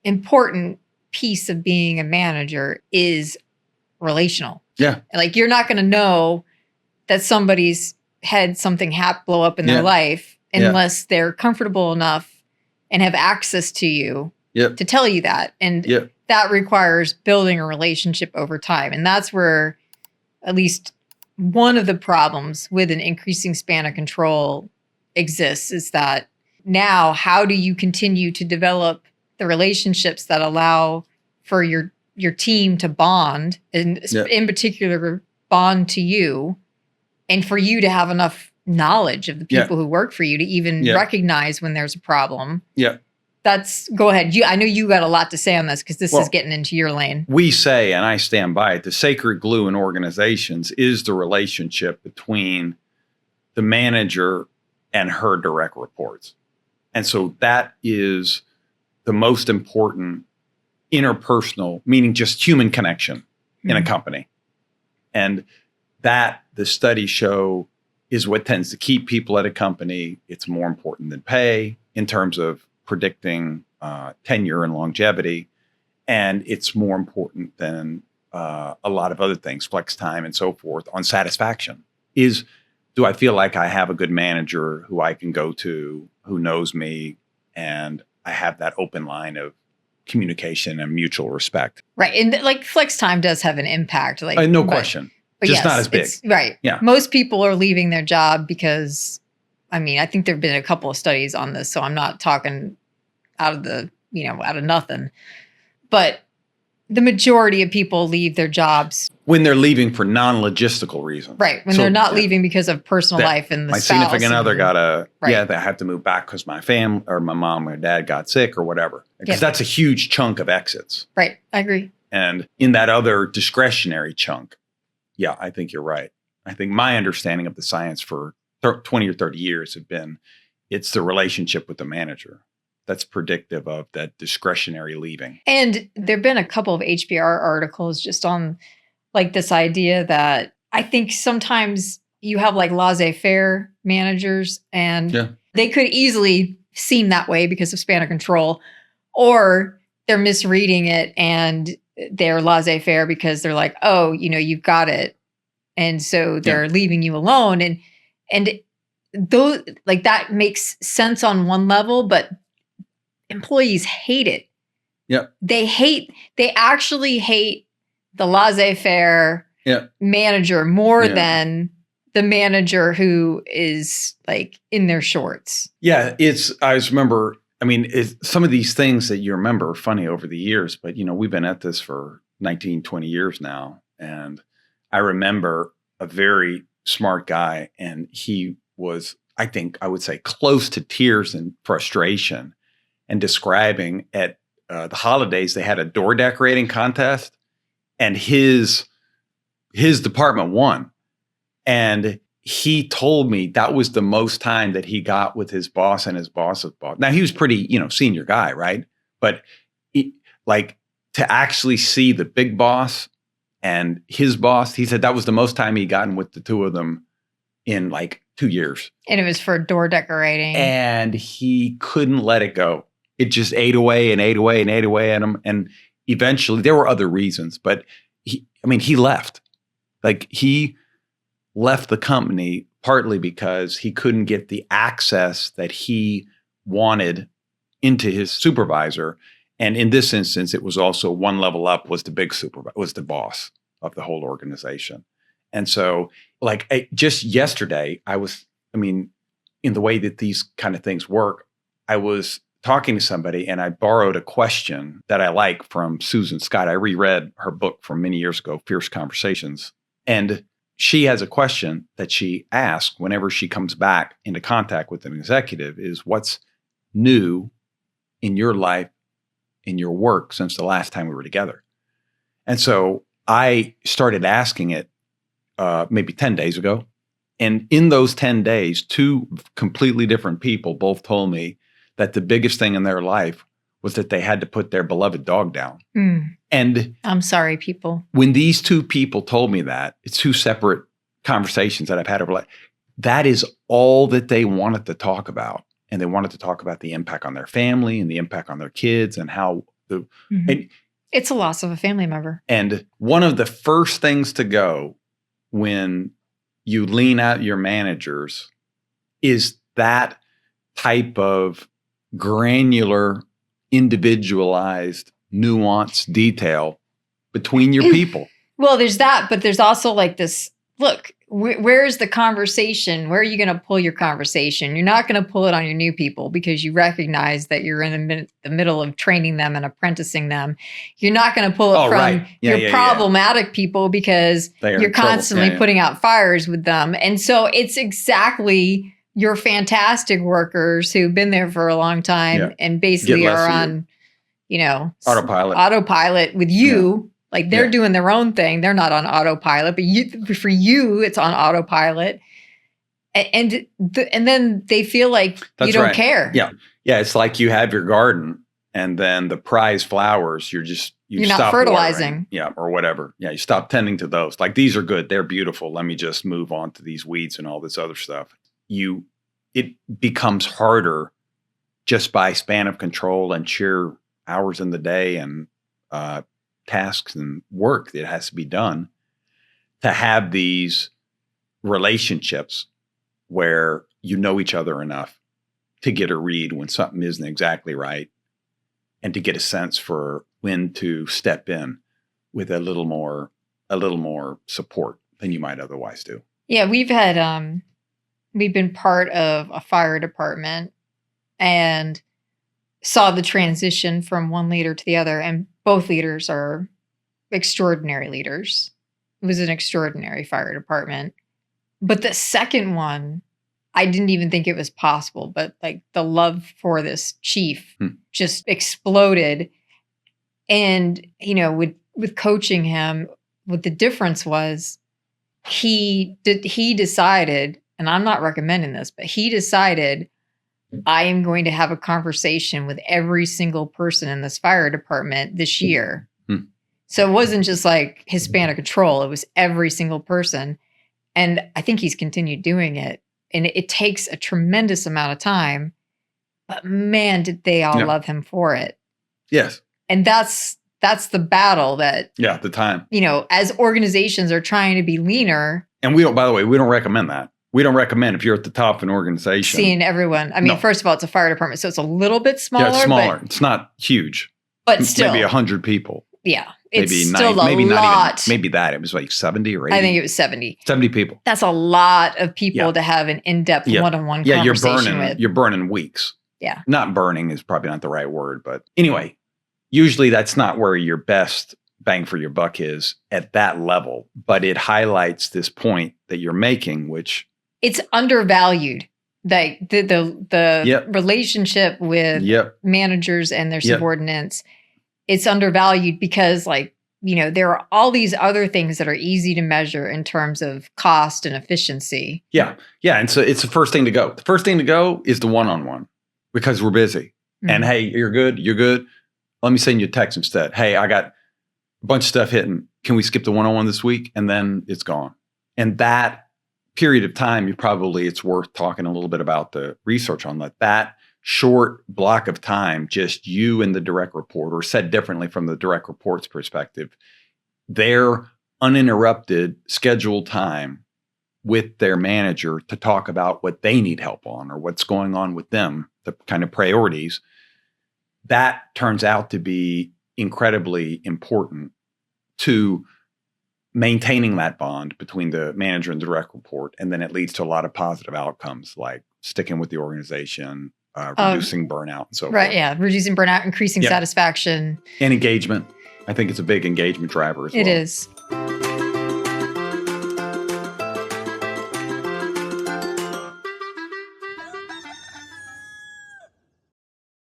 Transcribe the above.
important piece of being a manager is relational. Yeah. Like, you're not going to know that somebody's had something blow up in their life unless they're comfortable enough and have access to you to tell you that. And that requires building a relationship over time. And that's where at least one of the problems with an increasing span of control exists, is that now, how do you continue to develop the relationships that allow for your team to bond, and in particular bond to you, and for you to have enough knowledge of the people who work for you to even recognize when there's a problem. Yeah. Go ahead. I know you got a lot to say on this, because this is getting into your lane. We say, and I stand by it, the sacred glue in organizations is the relationship between the manager and her direct reports. And so that is the most important interpersonal, meaning just human connection in a company. And that, the studies show, is what tends to keep people at a company. It's more important than pay in terms of predicting tenure and longevity. And it's more important than a lot of other things, flex time and so forth, on satisfaction. Do I feel like I have a good manager who I can go to, who knows me, and I have that open line of communication and mutual respect? Right. And like, flex time does have an impact. Like, no question. Just not as big. Right. Yeah. Most people are leaving their job because, I think there've been a couple of studies on this, so I'm not talking out of nothing. But the majority of people leave their jobs when they're leaving for non-logistical reasons. Right. When they're not leaving because of personal life and the spouse. My significant other got they had to move back because my family or my mom or dad got sick or whatever. Because that's a huge chunk of exits. Right. I agree. And in that other discretionary chunk, I think you're right. I think my understanding of the science for 20 or 30 years have been, it's the relationship with the manager that's predictive of that discretionary leaving. And there've been a couple of HBR articles just on like this idea that I think sometimes you have like laissez-faire managers, and they could easily seem that way because of span of control, or they're misreading it and they're laissez-faire because they're like, oh, you've got it. And so they're leaving you alone. And those, like, that makes sense on one level, but employees hate it. Yeah. They actually hate the laissez-faire manager more than the manager who is like in their shorts. Yeah. I just remember, some of these things that you remember are funny over the years, but we've been at this for 19, 20 years now. And I remember a very smart guy, and he was, I think I would say, close to tears and frustration, and describing at the holidays, they had a door decorating contest, and his department won. And he told me that was the most time that he got with his boss and his boss's boss. Now, he was pretty, senior guy, right? But to actually see the big boss and his boss, he said that was the most time he gotten with the two of them in like 2 years. And it was for door decorating. And he couldn't let it go. It just ate away and ate away and ate away at him. And eventually, there were other reasons, but he left. Like, he left the company partly because he couldn't get the access that he wanted into his supervisor. And in this instance, it was also one level up, was the big supervisor, was the boss of the whole organization. And so, just yesterday, in the way that these kind of things work, I was talking to somebody and I borrowed a question that I like from Susan Scott. I reread her book from many years ago, Fierce Conversations. And she has a question that she asks whenever she comes back into contact with an executive is, what's new in your life, in your work, since the last time we were together? And so I started asking it maybe 10 days ago. And in those 10 days, two completely different people both told me that the biggest thing in their life was that they had to put their beloved dog down. Mm. And I'm sorry, people. When these two people told me that, it's two separate conversations that I've had over life. That is all that they wanted to talk about. And they wanted to talk about the impact on their family and the impact on their kids and how And it's a loss of a family member. And one of the first things to go when you lean out your managers is that type of granular, individualized, nuanced detail between your people. Well, there's that, but there's also like this, look, where's the conversation? Where are you going to pull your conversation? You're not going to pull it on your new people because you recognize that you're in the middle of training them and apprenticing them. You're not going to pull it from your problematic people because you're constantly putting out fires with them. And so it's exactly your fantastic workers who've been there for a long time and basically are on, autopilot with you. Like they're doing their own thing. They're not on autopilot, but for you, it's on autopilot. And then they feel like you don't care. Yeah. Yeah. It's like you have your garden and then the prize flowers, you're not stop fertilizing. Watering. Yeah. Or whatever. Yeah. You stop tending to those. Like these are good. They're beautiful. Let me just move on to these weeds and all this other stuff. It becomes harder just by span of control and sheer hours in the day and, tasks and work that has to be done to have these relationships where you know each other enough to get a read when something isn't exactly right and to get a sense for when to step in with a little more support than you might otherwise do. Yeah, we've been part of a fire department and saw the transition from one leader to the other, and both leaders are extraordinary leaders. It was an extraordinary fire department. But the second one, I didn't even think it was possible, but like the love for this chief just exploded. And, with coaching him, what the difference was, he decided, and I'm not recommending this, but he decided, I am going to have a conversation with every single person in this fire department this year. So it wasn't just like his span of control. It was every single person. And I think he's continued doing it. And it takes a tremendous amount of time. But man, did they all love him for it. Yes. And that's the battle that, the time, as organizations are trying to be leaner. And we don't recommend that. We don't recommend if you're at the top of an organization. Seeing everyone. I mean, first of all, it's a fire department, so it's a little bit smaller. Yeah, it's smaller. It's not huge. But still. Maybe 100 people. Yeah. Maybe it's still a maybe lot. Not even, maybe that. It was like 70 or 80. I think it was 70. 70 people. That's a lot of people to have an in-depth one-on-one conversation with. You're burning weeks. Yeah. Not burning is probably not the right word. But anyway, usually that's not where your best bang for your buck is at that level. But it highlights this point that you're making, which... It's undervalued. Like the relationship with managers and their subordinates, it's undervalued because there are all these other things that are easy to measure in terms of cost and efficiency. Yeah. Yeah. And so it's the first thing to go. The first thing to go is the one-on-one because we're busy. And hey, you're good. You're good. Let me send you a text instead. Hey, I got a bunch of stuff hitting. Can we skip the one-on-one this week? And then it's gone. And that period of time, it's worth talking a little bit about the research on that short block of time, just you and the direct report, or said differently from the direct report's perspective, their uninterrupted scheduled time with their manager to talk about what they need help on or what's going on with them, the kind of priorities, that turns out to be incredibly important to maintaining that bond between the manager and the direct report. And then it leads to a lot of positive outcomes like sticking with the organization, reducing burnout and so forth. Right, yeah. Reducing burnout, increasing satisfaction. And engagement. I think it's a big engagement driver as well. It is.